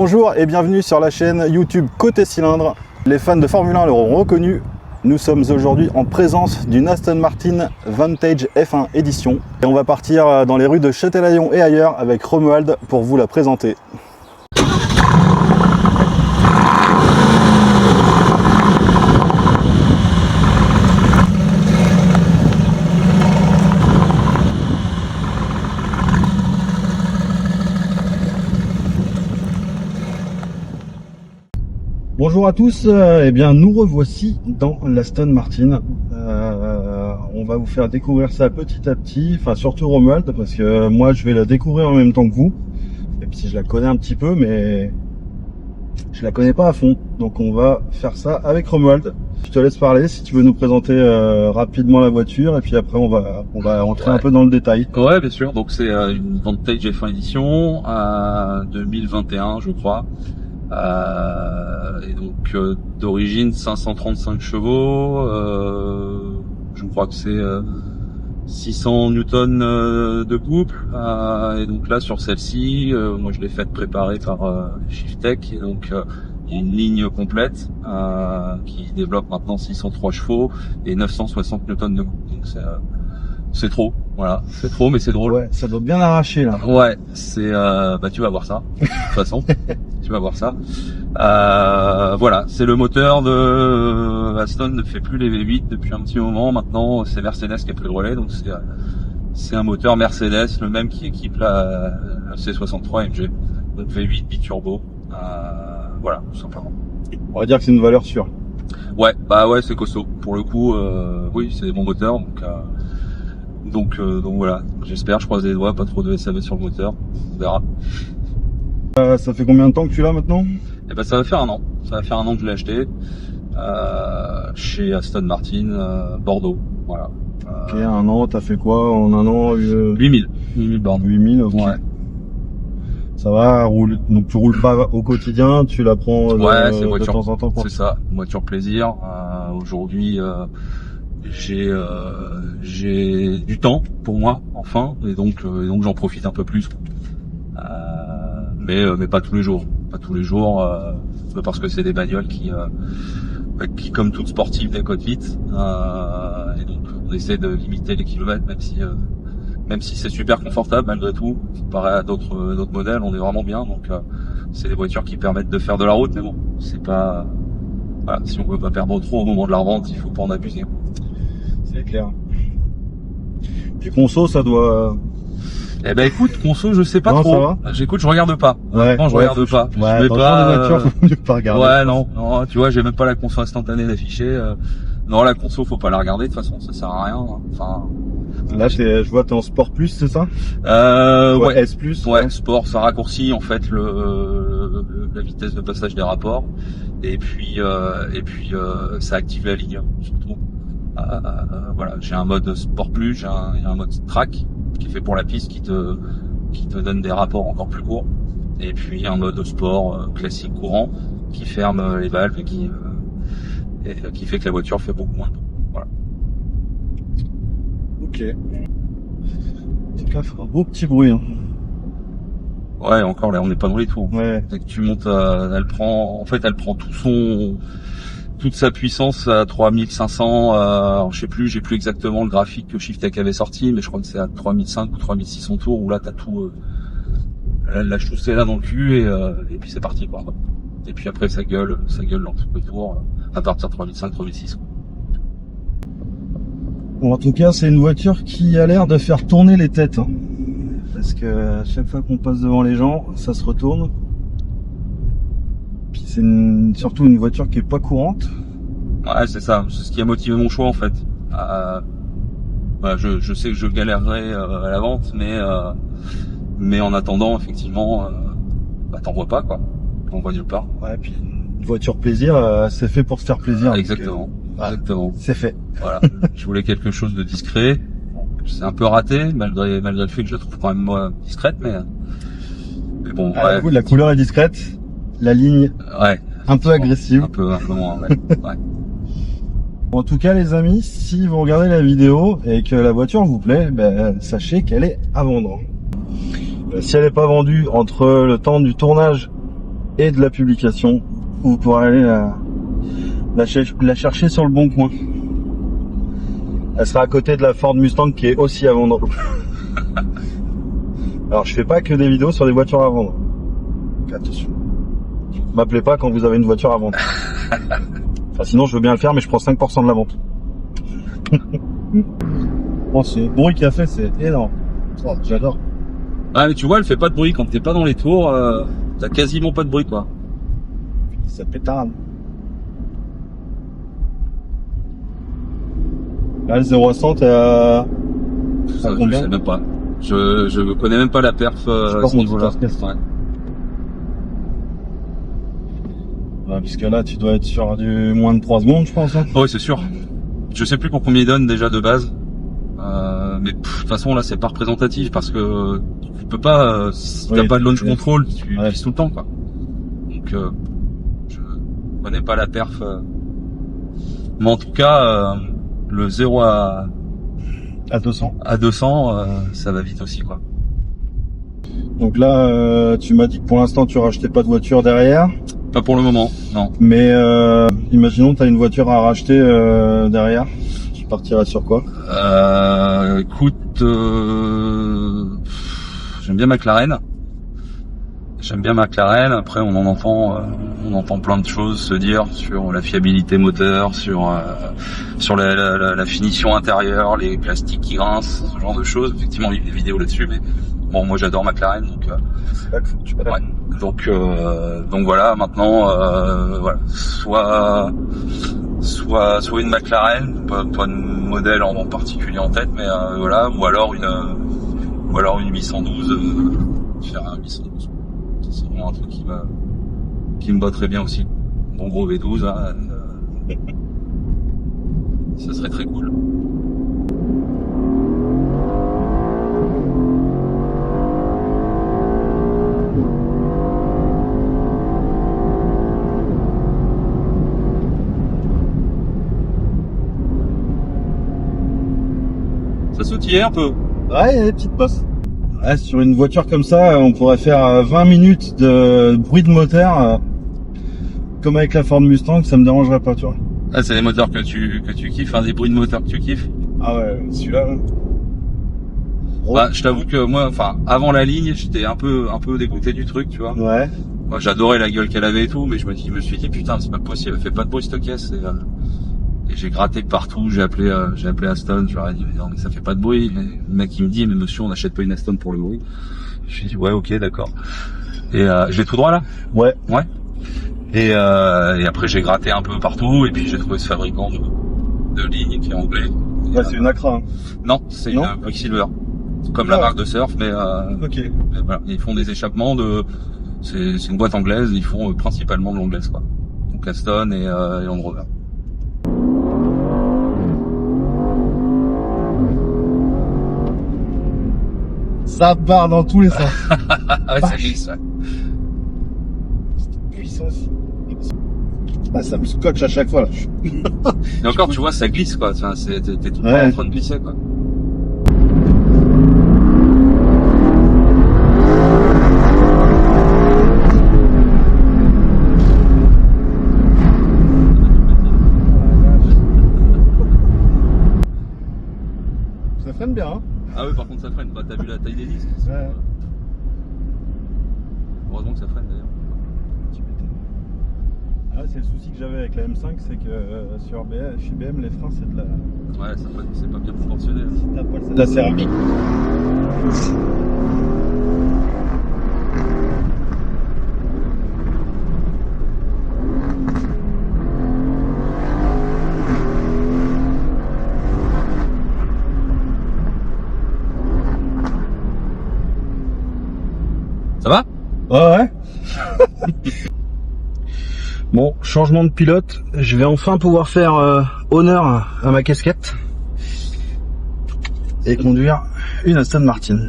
Bonjour et bienvenue sur la chaîne YouTube Côté Cylindre. Les fans de Formule 1 l'auront reconnu. Nous sommes aujourd'hui en présence d'une Aston Martin Vantage F1 Edition. Et on va partir dans les rues de Châtelaillon et ailleurs avec Romuald pour vous la présenter. Bonjour à tous, eh bien nous revoici dans l'Aston Martin. On va vous faire découvrir ça petit à petit, enfin surtout Romuald parce que moi je vais la découvrir en même temps que vous. Même si je la connais un petit peu, mais je la connais pas à fond. Donc on va faire ça avec Romuald. Je te laisse parler si tu veux nous présenter rapidement la voiture et puis après on va entrer un peu dans le détail. Ouais, bien sûr. Donc c'est une Vantage F1 Edition 2021 je crois. Et donc d'origine 535 chevaux, je crois que c'est 600 newtons de couple, et donc là sur celle-ci, moi je l'ai faite préparer par Shiftech, et donc il y a une ligne complète qui développe maintenant 603 chevaux et 960 newtons de couple. Donc c'est trop, voilà, c'est trop, mais c'est drôle. Ouais, ça doit bien arracher là. Ouais, c'est bah tu vas voir ça. De toute façon, tu vas voir ça. Voilà, c'est le moteur de Aston ne fait plus les V8 depuis un petit moment. Maintenant, c'est Mercedes qui a pris le relais, donc c'est un moteur Mercedes, le même qui équipe la C63 AMG, donc V8 biturbo. Voilà, tout simplement. On va dire que c'est une valeur sûre. Ouais, bah ouais, c'est costaud. Pour le coup, oui, c'est des bons moteurs, donc voilà, j'espère, je croise les doigts, pas trop de SAV sur le moteur, on verra. Ça fait combien de temps que tu l'as maintenant? Eh ben ça va faire un an. Ça va faire un an que je l'ai acheté chez Aston Martin Bordeaux. Voilà. Ok, un an, t'as fait quoi en un an? 8000 bornes. 8000, ok. Ouais. Ça va, donc tu roules pas au quotidien, tu la prends de temps en temps pour... C'est ça, voiture plaisir. Aujourd'hui, j'ai du temps pour moi, enfin, et donc j'en profite un peu plus. Mais pas tous les jours. Pas tous les jours, parce que c'est des bagnoles qui comme toutes sportives, décotent vite. Et donc on essaie de limiter les kilomètres, même si c'est super confortable malgré tout. Comparé à d'autres modèles, on est vraiment bien. Donc c'est des voitures qui permettent de faire de la route, mais bon, c'est pas. Voilà, si on veut pas perdre trop au moment de la revente, il faut pas en abuser. C'est clair. Et conso, ça doit... Eh ben écoute, conso, je sais pas non, trop. J'écoute, je regarde pas. Ouais, je regarde pas. Ouais, je vais pas. Des voitures, faut mieux pas regarder. Ouais, non, tu vois, j'ai même pas la conso instantanée d'afficher. Non, la conso, faut pas la regarder. De toute façon, ça sert à rien. Enfin. Là, je vois, t'es en sport plus, c'est ça? Ouais. S plus. Ouais, sport, ça raccourcit en fait la vitesse de passage des rapports. Et puis ça active la ligne surtout. Voilà, j'ai un mode sport plus, j'ai un mode track qui est fait pour la piste, qui te donne des rapports encore plus courts, et puis un mode sport classique courant qui ferme les valves et qui fait que la voiture fait beaucoup moins de bruit. Voilà. Ok. Ça fait un beau petit bruit. Hein. Ouais, encore là, on n'est pas dans les tours. Ouais. Dès que tu montes, elle prend toute sa puissance à 3500, alors je sais plus, j'ai plus exactement le graphique que Shiftech avait sorti, mais je crois que c'est à 3500 ou 3600 tours, où là t'as tout, elle lâche tout ça là dans le cul, et puis c'est parti, quoi. Et puis après ça gueule dans tout le tour, à partir de 3500, 3600. Bon, en tout cas, c'est une voiture qui a l'air de faire tourner les têtes, hein. Parce que à chaque fois qu'on passe devant les gens, ça se retourne. Puis c'est surtout une voiture qui est pas courante. Ouais, c'est ça, c'est ce qui a motivé mon choix en fait. Bah, je sais que je galérerai à la vente, mais en attendant, effectivement, bah t'en vois pas quoi, t'en vois nulle part. Ouais, puis une voiture plaisir, c'est fait pour se faire plaisir. Exactement, exactement. C'est fait. Voilà, je voulais quelque chose de discret. C'est un peu raté, malgré le fait que je la trouve quand même moi discrète, mais bon. Ah, ouais. La couleur est discrète. La ligne, ouais, un peu agressive. Un peu moins, ouais. Ouais. En tout cas, les amis, si vous regardez la vidéo et que la voiture vous plaît, ben, sachez qu'elle est à vendre. Si elle n'est pas vendue entre le temps du tournage et de la publication. Vous pourrez aller la chercher sur le bon coin. Elle sera à côté de la Ford Mustang qui est aussi à vendre. Alors je fais pas que des vidéos sur des voitures à vendre. Donc, attention. M'appelez pas quand vous avez une voiture à vendre. Enfin, sinon je veux bien le faire mais je prends 5% de la vente. Bon, c'est le bruit qu'il a fait, c'est énorme. Oh, j'adore. Ah mais tu vois, elle fait pas de bruit quand t'es pas dans les tours. T'as quasiment pas de bruit quoi. Ça pétarde. Là, le 0 à 100, t'es à Je combien? sais même pas. Je connais même pas la perf à ce niveau-là. Ouais. Ouais, puisque là, tu dois être sur du moins de 3 secondes, je pense. Hein. Oui, c'est sûr. Je sais plus pour combien il donne déjà de base. Mais de toute façon, là, c'est pas représentatif parce que tu peux pas, si t'as pas de launch control, tu pisses tout le temps, quoi. Donc, je connais pas la perf. Mais en tout cas, le 0 à 200. À 200, ça va vite aussi, quoi. Donc là, tu m'as dit que pour l'instant, tu rachetais pas de voiture derrière. Pas pour le moment, non. Mais imaginons, tu as une voiture à racheter derrière. Tu partirais sur quoi? Écoute, j'aime bien McLaren. Après, on entend plein de choses se dire sur la fiabilité moteur, sur la finition intérieure, les plastiques qui grincent, ce genre de choses. Effectivement, il y a des vidéos là-dessus, mais bon, moi j'adore McLaren, donc c'est là que faut que tu ouais. Donc voilà. Maintenant, voilà, soit une McLaren, pas de modèle en particulier en tête, mais voilà, ou alors une 812, faire un 812. C'est vraiment un truc qui me botterait bien aussi. Bon gros V12, hein, ça serait très cool. Ça sautillait un peu. Ouais, il y a des petites postes. Ouais, sur une voiture comme ça, on pourrait faire 20 minutes de bruit de moteur, comme avec la Ford Mustang, ça me dérangerait pas, tu vois. Ah, c'est les moteurs que tu kiffes, hein, des bruits de moteur que tu kiffes. Ah ouais, celui-là. Bah, je t'avoue que moi, enfin, avant la ligne, j'étais un peu dégoûté du truc, tu vois. Ouais. Moi, j'adorais la gueule qu'elle avait et tout, mais je me suis dit, putain, c'est pas possible, elle fait pas de bruit cette caisse. Et j'ai gratté partout, j'ai appelé Aston, je leur ai dit, mais non, mais ça fait pas de bruit. Et le mec, il me dit, mais monsieur, on n'achète pas une Aston pour le bruit. Je lui ai dit, ouais, ok, d'accord. Et je vais tout droit, là? Ouais. Ouais. Et après, j'ai gratté un peu partout, et puis j'ai trouvé ce fabricant de ligne qui est anglais. Ouais, c'est une Acra. Hein. Non, c'est une Quicksilver. Comme la marque de surf, mais, ok. Mais voilà, ils font des échappements c'est une boîte anglaise, ils font principalement de l'anglaise, quoi. Donc Aston et Land Rover. Ça part dans tous les sens. Ouais, ça glisse, ouais. Puissance. Bah, ça me scotche à chaque fois, là. Et encore, tu vois, ça glisse, quoi. T'es tout le temps en train de glisser, quoi. Ça freine bien, hein. Ah oui, par contre, ça freine. Bah, t'as vu la taille des disques? Ouais. Heureusement que ça freine, d'ailleurs. Ah, c'est le souci que j'avais avec la M5, c'est que chez BM, les freins, c'est de la... Ouais, c'est pas bien proportionné. Si t'as pas, c'est de la céramique. Ça va? Ouais. Bon, changement de pilote. Je vais enfin pouvoir faire honneur à ma casquette et conduire une Aston Martin.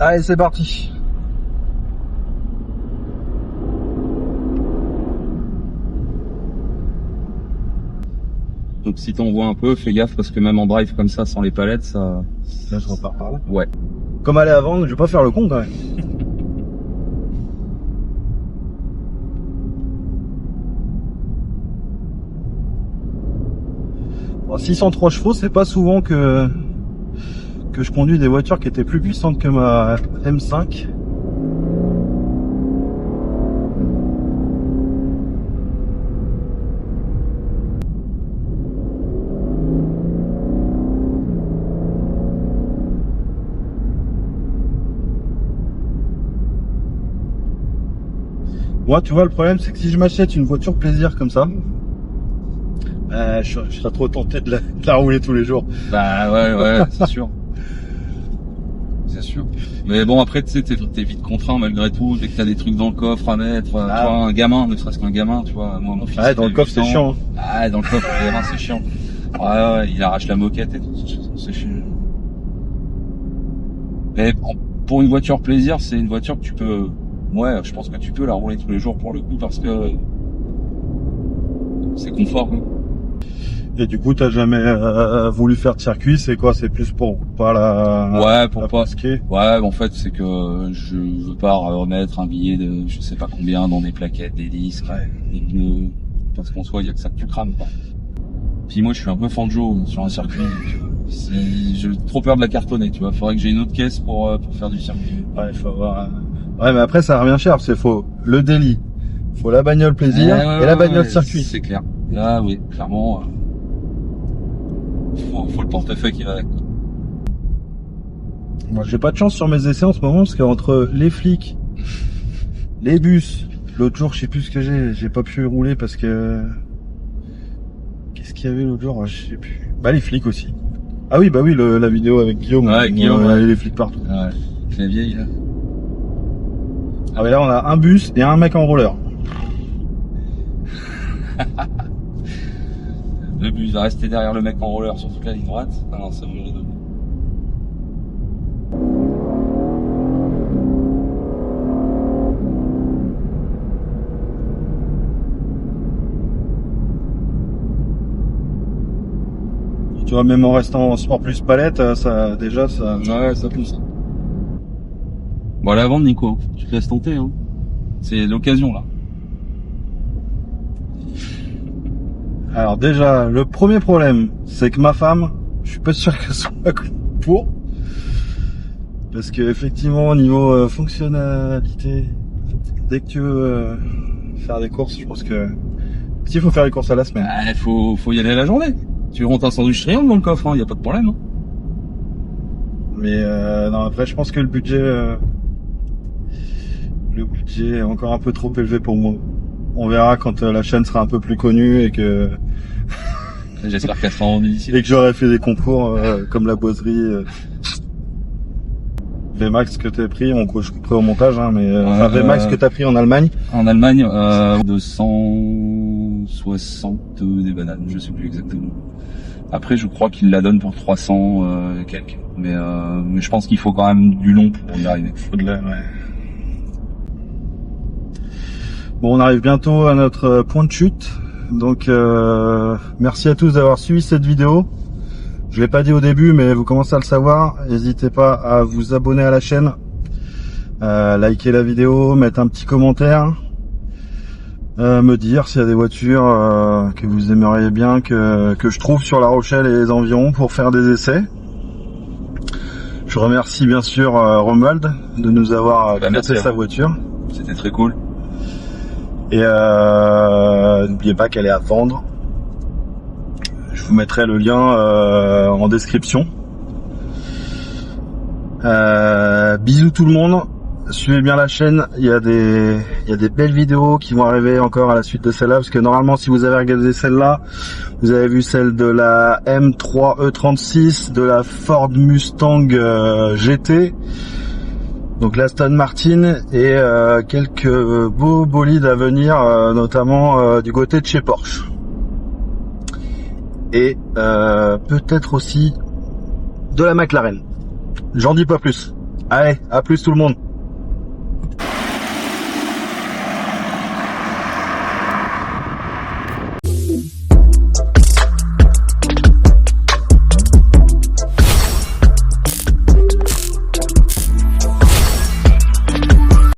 Allez, c'est parti. Donc si t'en vois un peu, fais gaffe parce que même en drive comme ça, sans les palettes, ça... Là, je repars par là. Ouais. comme elle est à vendre, je vais pas faire le con quand même. Bon, 603 chevaux, c'est pas souvent que je conduis des voitures qui étaient plus puissantes que ma M5. Moi, tu vois, le problème, c'est que si je m'achète une voiture plaisir comme ça, je serais trop tenté de la rouler tous les jours. Bah ouais, c'est sûr. C'est sûr. Mais bon, après, tu sais, t'es vite contraint malgré tout, dès que t'as des trucs dans le coffre à mettre, tu vois, un gamin, ne serait-ce qu'un gamin, tu vois, moi, mon fils. Ouais, dans le coffre, c'est chiant. Ah, dans le coffre, le gamin, c'est chiant. Ouais, il arrache la moquette et tout, c'est chiant. Mais pour une voiture plaisir, c'est une voiture que tu peux, ouais, je pense que tu peux la rouler tous les jours pour le coup, parce que c'est confort, hein. Et du coup, t'as jamais voulu faire de circuit, c'est quoi? C'est plus pour pas ouais, pour pas skier. Ouais, en fait, c'est que je veux pas remettre un billet de je sais pas combien dans des plaquettes, des disques, des pneus, parce qu'en soi, il y a que ça que tu crames, quoi. Puis moi, je suis un peu fanjo sur un circuit. J'ai trop peur de la cartonner, tu vois. Faudrait que j'ai une autre caisse pour faire du circuit. Ouais, faut avoir. Ouais, mais après, ça revient cher, parce qu'il faut le délit, faut la bagnole plaisir et la bagnole circuit. C'est clair. Là, oui, clairement. Faut le portefeuille qui va avec. Moi, j'ai pas de chance sur mes essais en ce moment parce qu'entre les flics, les bus, l'autre jour, je sais plus ce que j'ai pas pu rouler parce que qu'est-ce qu'il y avait l'autre jour, je sais plus. Bah les flics aussi. Ah oui, bah oui, la vidéo avec Guillaume. Ouais, Guillaume, ouais. Les flics partout. Ouais. C'est la vieille là. Ah mais là, on a un bus et un mec en roller. Le bus va rester derrière le mec en roller sur toute la ligne droite. Ah non, ça me les donne. Tu vois, même en restant en sport plus palette, ça déjà ça. Ouais, ça pousse. Bon, à la vente, Nico, tu te laisses tenter, hein. C'est l'occasion là. Alors déjà, le premier problème, c'est que ma femme, je suis pas sûr qu'elle soit pour. Parce que effectivement, au niveau fonctionnalité, dès que tu veux faire des courses, je pense que s'il faut faire les courses à la semaine. Ah, faut y aller à la journée. Tu rentres un sandwich triangle dans le coffre, hein, y a pas de problème. Hein. Mais non, après, je pense que le budget est encore un peu trop élevé pour moi. On verra quand la chaîne sera un peu plus connue et que j'espère qu'elle sera en d'ici. Et que j'aurai fait des concours comme la boiserie. VMAX que t'as pris, je couperai au montage, hein, mais VMAX que t'as pris en Allemagne. En Allemagne, 260 des bananes, je sais plus exactement. Après, je crois qu'il la donne pour 300 quelques. Mais je pense qu'il faut quand même du long pour y arriver. Faut de l'air, ouais. Bon, on arrive bientôt à notre point de chute. Donc, merci à tous d'avoir suivi cette vidéo. Je l'ai pas dit au début, mais vous commencez à le savoir. N'hésitez pas à vous abonner à la chaîne, liker la vidéo, mettre un petit commentaire, me dire s'il y a des voitures que vous aimeriez bien que je trouve sur La Rochelle et les environs pour faire des essais. Je remercie bien sûr Romuald de nous avoir prêté sa voiture. C'était très cool. Et n'oubliez pas qu'elle est à vendre. Je vous mettrai le lien en description. Bisous tout le monde. Suivez bien la chaîne. Il y a des belles vidéos qui vont arriver encore à la suite de celle-là, parce que normalement, si vous avez regardé celle-là, vous avez vu celle de la M3 E36, de la Ford Mustang GT. Donc l'Aston Martin et quelques beaux bolides à venir, notamment du côté de chez Porsche. Et peut-être aussi de la McLaren. J'en dis pas plus. Allez, à plus tout le monde.